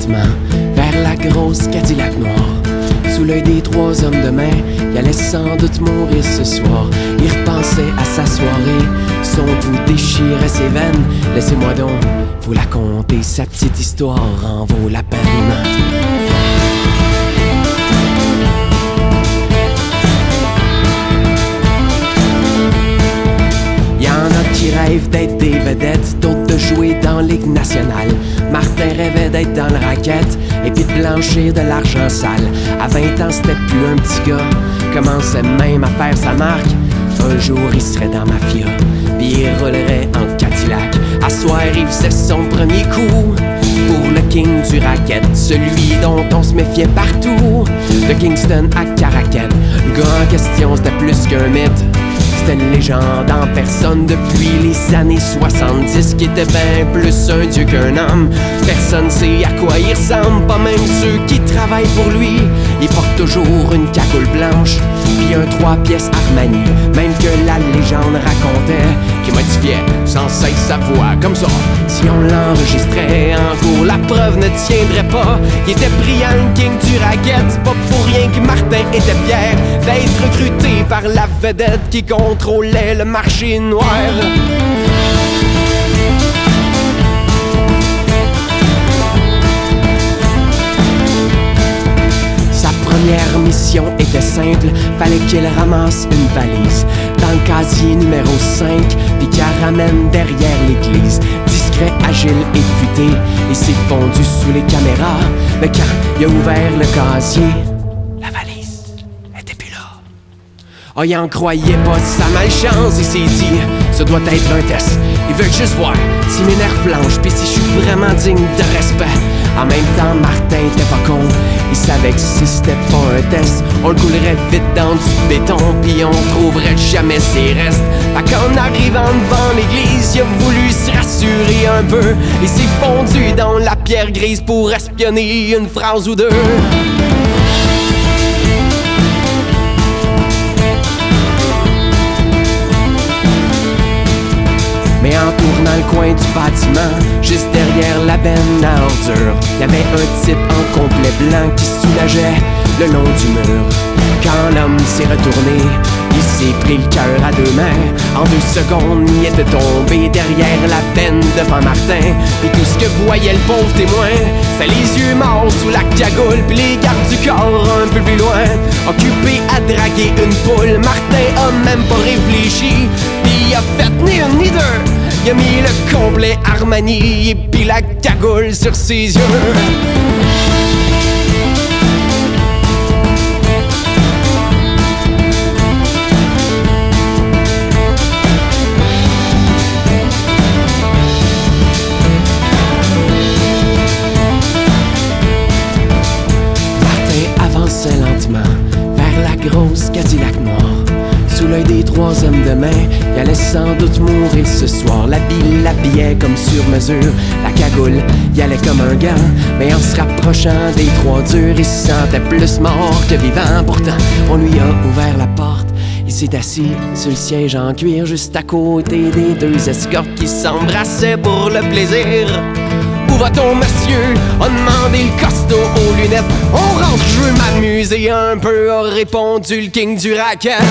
lentement vers la grosse Cadillac noire. Sous l'œil des trois hommes de main, il allait sans doute mourir ce soir. Il repensait à sa soirée, son pouls déchirait ses veines. Laissez-moi donc vous la conter, sa petite histoire en vaut la peine. Qui rêvent d'être des vedettes, d'autres de jouer dans Ligue nationale. Martin rêvait d'être dans le racket et puis de blanchir de l'argent sale. À 20 ans, c'était plus un petit gars, commençait même à faire sa marque. Un jour, il serait dans Mafia, puis il roulerait en Cadillac. À soir, il faisait son premier coup pour le king du racket, celui dont on se méfiait partout. De Kingston à Caracat, le gars en question, c'était plus qu'un mythe. C'était une légende en personne depuis les années 70, qui était bien plus un dieu qu'un homme. Personne sait à quoi il ressemble, pas même ceux qui travaillent pour lui. Il porte toujours une cagoule blanche, puis un 3 pièces Armani. Même que la légende racontait qu'il modifiait sans cesse sa voix comme ça. Si on l'enregistrait en cours, la preuve ne tiendrait pas. Il était brillant, le king du racket. C'est pas pour rien que Martin était fier d'être recruté par la vedette qui contrôlait le marché noir. Sa première mission était simple, fallait qu'il ramasse une valise dans le casier numéro 5, puis qu'il la ramène derrière l'église. Discret, agile et futé, il s'est fondu sous les caméras. Mais quand il a ouvert le casier, la valise était plus là. Oh, il en croyait pas de sa malchance, il s'est dit, ça doit être un test. Il veut juste voir si mes nerfs flanchent, pis si je suis vraiment digne de respect. En même temps, Martin était pas con, il savait que si c'était pas un test, on le coulerait vite dans du béton, pis on trouverait jamais ses restes. Fait qu'en arrivant devant l'église, il a voulu se rassurer un peu. Il s'est fondu dans la pierre grise pour espionner une phrase ou deux. Mais en tournant le coin du bâtiment, juste derrière la benne à ordures, y'avait un type en complet blanc qui soulageait le long du mur. Quand l'homme s'est retourné, il s'est pris le cœur à deux mains. En 2 secondes, il était tombé derrière la benne devant Martin. Et tout ce que voyait le pauvre témoin, c'est les yeux morts sous la cagoule, puis les gardes du corps un peu plus loin, occupés à draguer une poule. Martin a même pas réfléchi, puis il a fait ni une ni deux. Il a mis le complet Armani et puis la cagoule sur ses yeux. Martin avançait lentement vers la grosse Cadillac noire. Sous l'œil des 3 hommes de main, il allait sans doute mourir ce soir. L'habit l'habillait comme sur mesure, la cagoule y allait comme un gant. Mais en se rapprochant des 3 durs, il se sentait plus mort que vivant. Pourtant, on lui a ouvert la porte. Il s'est assis sur le siège en cuir, juste à côté des 2 escortes qui s'embrassaient pour le plaisir. Où va-t-on, monsieur? A demandé le costaud aux lunettes. On rentre, je veux m'amuser un peu, a répondu le king du racket.